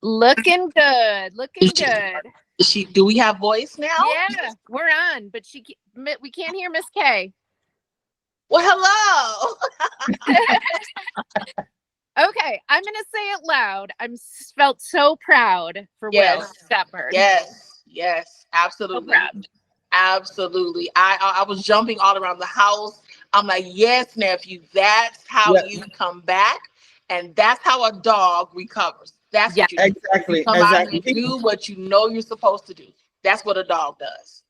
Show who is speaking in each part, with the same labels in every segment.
Speaker 1: Looking good. Looking good.
Speaker 2: Do we have voice now?
Speaker 1: Yeah, we're on, but we can't hear Miss K.
Speaker 2: Well, hello.
Speaker 1: Okay, I'm gonna say it loud. Felt so proud for Will Shepard.
Speaker 2: Yes, absolutely. So absolutely. I was jumping all around the house. I'm like, yes, nephew, that's how you come back, and that's how a dog recovers. That's what you do.
Speaker 3: Exactly.
Speaker 2: You come out and do what you know you're supposed to do. That's what a dog does.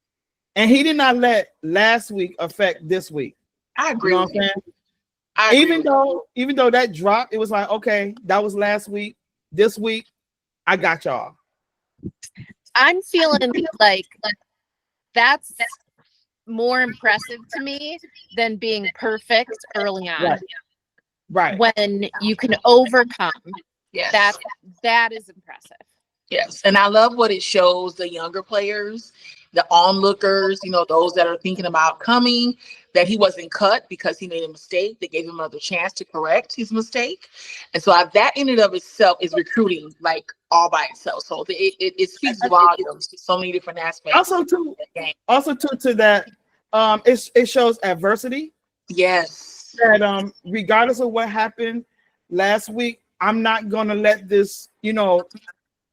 Speaker 3: And he did not let last week affect this week.
Speaker 2: I agree.
Speaker 3: You know what I'm saying? Even though that dropped, it was like, okay, that was last week. This week, I got y'all.
Speaker 1: I'm feeling like that's more impressive to me than being perfect early on.
Speaker 3: Right.
Speaker 1: When you can overcome.
Speaker 2: Yes.
Speaker 1: That is impressive.
Speaker 2: Yes. And I love what it shows the younger players, the onlookers, those that are thinking about coming, that he wasn't cut because he made a mistake. They gave him another chance to correct his mistake. And so that in and of itself is recruiting, like, all by itself. So it speaks volumes to so many different aspects.
Speaker 3: Also to that, it shows adversity.
Speaker 2: Yes.
Speaker 3: That regardless of what happened last week, I'm not gonna let this,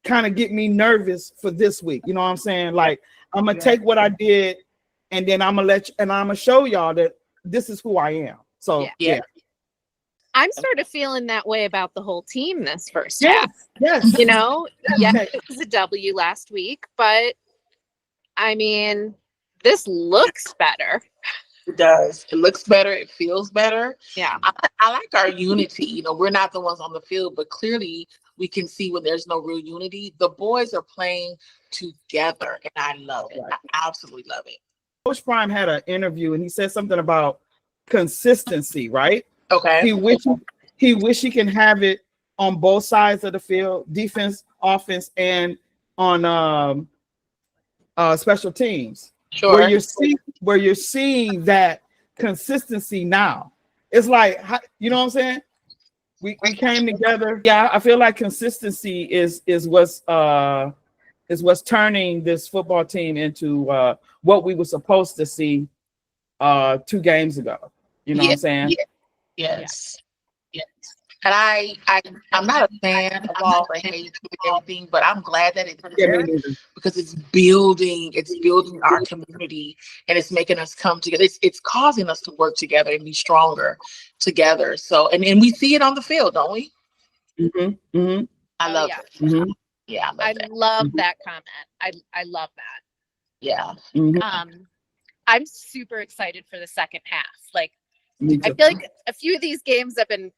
Speaker 3: kind of get me nervous for this week. You know what I'm saying? Like, I'm gonna take what I did, and then I'm gonna show y'all that this is who I am. So yeah.
Speaker 1: I'm sort of feeling that way about the whole team this first
Speaker 3: half. Yes.
Speaker 1: It was a W last week, but I mean, this looks better.
Speaker 2: It does. It looks better. It feels better.
Speaker 1: Yeah.
Speaker 2: I like our unity. We're not the ones on the field, but clearly we can see when there's no real unity. The boys are playing together, and I love it. I absolutely love it.
Speaker 3: Coach Prime had an interview, and he said something about consistency, right?
Speaker 2: Okay.
Speaker 3: He wish he can have it on both sides of the field, defense, offense, and on special teams.
Speaker 2: Sure.
Speaker 3: Where you're seeing that consistency now. It's like, you know what I'm saying? We came together. Yeah, I feel like consistency is what's turning this football team into what we were supposed to see 2 games ago. You know what I'm saying?
Speaker 2: Yes. And I'm not a fan of all the hate and everything, but I'm glad that it's there because it's building our community, and it's making us come together. It's causing us to work together and be stronger together. So, and we see it on the field, don't we?
Speaker 3: Mm-hmm. Mm-hmm.
Speaker 2: I love it. Mm-hmm. Yeah,
Speaker 1: I love that comment. I love that.
Speaker 2: Yeah.
Speaker 3: Mm-hmm.
Speaker 1: I'm super excited for the second half. Like, I feel like a few of these games have been,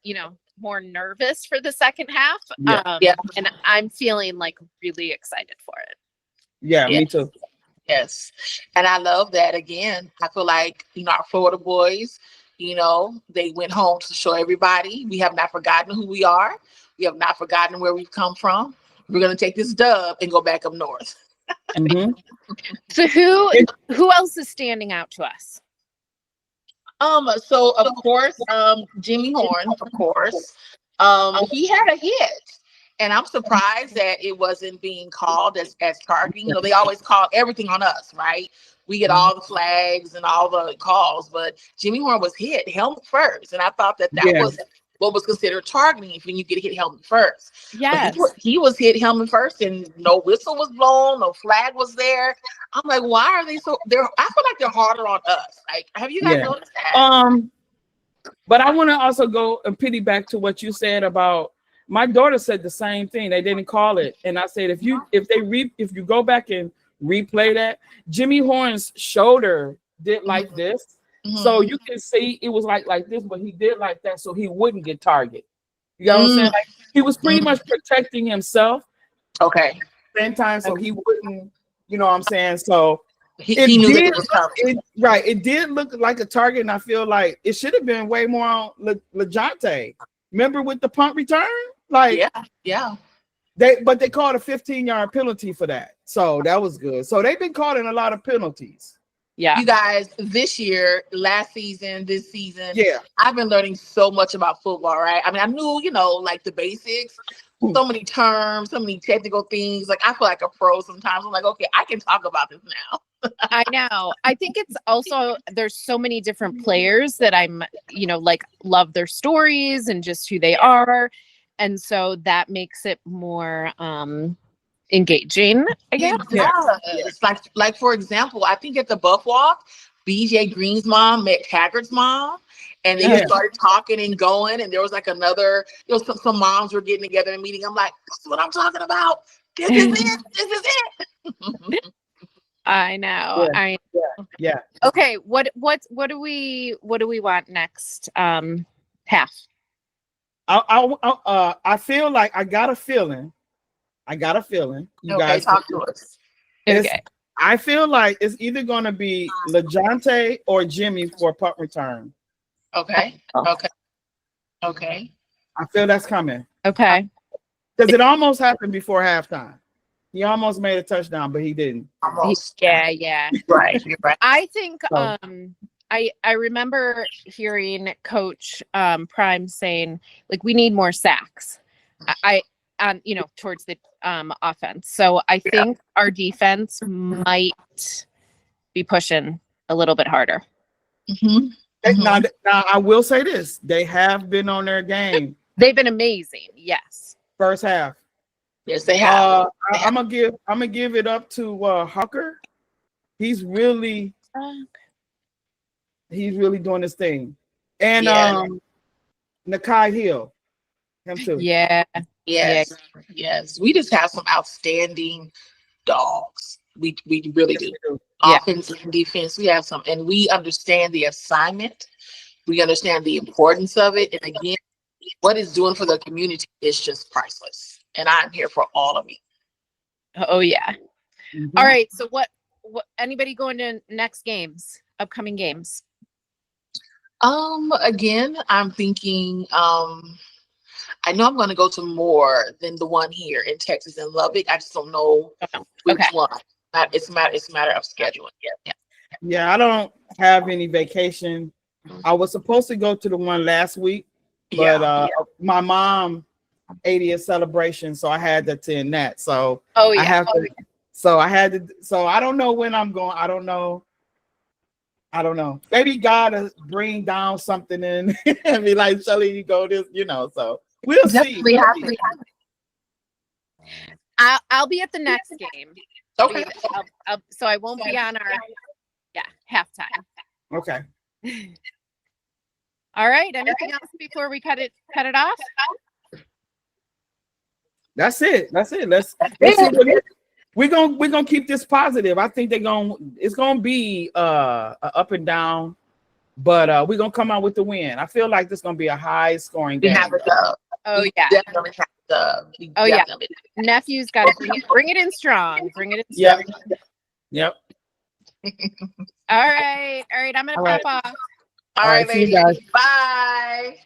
Speaker 1: more nervous for the second half. And I'm feeling like really excited for it.
Speaker 3: Yeah, me too.
Speaker 2: Yes. And I love that. Again, I feel like, our Florida boys, they went home to show everybody we have not forgotten who we are. We have not forgotten where we've come from. We're going to take this dub and go back up north.
Speaker 3: Mm-hmm.
Speaker 1: So who else is standing out to us?
Speaker 2: So of course, Jimmy Horn, of course, he had a hit, and I'm surprised that it wasn't being called as targeting. They always call everything on us, right? We get all the flags and all the calls, but Jimmy Horn was hit helmet first, and I thought that was what was considered targeting when you get hit helmet first.
Speaker 1: Yes.
Speaker 2: He was hit helmet first, and no whistle was blown, no flag was there. I'm like, why are they so? I feel like they're harder on us. Like, have you guys noticed that?
Speaker 3: But I want to also go and piggyback to what you said about my daughter said the same thing. They didn't call it, and I said if you go back and replay that, Jimmy Horn's shoulder did like this. Mm-hmm. So you can see it was like this, but he did like that so he wouldn't get targeted. You know what I'm saying? Like, he was pretty much protecting himself.
Speaker 2: Okay.
Speaker 3: At the same time, so he wouldn't, you know what I'm saying? So
Speaker 2: he knew that it was coming.
Speaker 3: It did look like a target, and I feel like it should have been way more on LeJohntay. Remember with the punt return? Like,
Speaker 2: yeah.
Speaker 3: They called a 15-yard penalty for that. So that was good. So they've been calling a lot of penalties.
Speaker 1: Yeah.
Speaker 2: You guys, this year, last season, this season,
Speaker 3: Yeah.
Speaker 2: I've been learning so much about football, right? I mean, I knew, like the basics, so many terms, so many technical things. Like, I feel like a pro sometimes. I'm like, okay, I can talk about this now.
Speaker 1: I know. I think it's also, there's so many different players that I'm, like love their stories and just who they are. And so that makes it more engaging, I guess.
Speaker 2: It's like for example, I think at the Buff Walk, BJ Green's mom met Taggart's mom, and they just started talking and going. And there was like another, some moms were getting together and meeting. I'm like, that's what I'm talking about. This is it. This is it.
Speaker 1: I know.
Speaker 3: Yeah.
Speaker 1: Okay. What do we want next? Half.
Speaker 3: I feel like I got a feeling. You guys
Speaker 2: talk to us.
Speaker 1: Okay.
Speaker 3: I feel like it's either going to be LeJohntay or Jimmy for a punt return.
Speaker 2: Okay.
Speaker 3: I feel that's coming.
Speaker 1: Okay.
Speaker 3: Because it almost happened before halftime. He almost made a touchdown, but he didn't.
Speaker 2: Almost.
Speaker 1: Yeah.
Speaker 2: Right. You're right.
Speaker 1: I think I remember hearing Coach Prime saying, like, we need more sacks. Towards the offense. So I think our defense might be pushing a little bit harder.
Speaker 3: Now, I will say this: they have been on their game.
Speaker 1: They've been amazing. Yes.
Speaker 3: First half.
Speaker 2: Yes, they have.
Speaker 3: I'm gonna give it up to Hucker. He's really doing his thing, and Nakai Hill, him too.
Speaker 1: Yeah.
Speaker 2: Yes. We just have some outstanding dogs. We really do. Offense and defense, we have some, and we understand the assignment. We understand the importance of it, and again, what it's doing for the community is just priceless. And I'm here for all of you.
Speaker 1: Oh yeah. All right. So what anybody going to next games, upcoming games?
Speaker 2: Again, I'm thinking, I know I'm going to go to more than the one here in Texas and Lubbock. I just don't know which one. It's a matter of scheduling.
Speaker 3: Yeah, I don't have any vacation. I was supposed to go to the one last week, but my mom 80th celebration, so I had to attend that. So I have to. So I had to. So I don't know when I'm going. I don't know. Maybe God will bring down something in and be like, Shelly, you go this, so we'll see.
Speaker 1: I'll be at the next game.
Speaker 2: Okay.
Speaker 1: So I won't be on our halftime.
Speaker 3: Okay.
Speaker 1: All right. Anything else before we cut it off?
Speaker 3: That's it. Let's see. We're gonna keep this positive. I think it's gonna be a up and down, but we're gonna come out with the win. I feel like this is gonna be a high scoring game.
Speaker 2: We have a dub.
Speaker 1: Oh yeah.
Speaker 2: Definitely have a dub.
Speaker 1: Oh yeah. Nephew's got to bring it in strong. Bring it in strong.
Speaker 3: Yep.
Speaker 1: All right. I'm gonna pop off.
Speaker 2: All right,
Speaker 3: see you
Speaker 2: ladies.
Speaker 3: guys.
Speaker 2: Bye.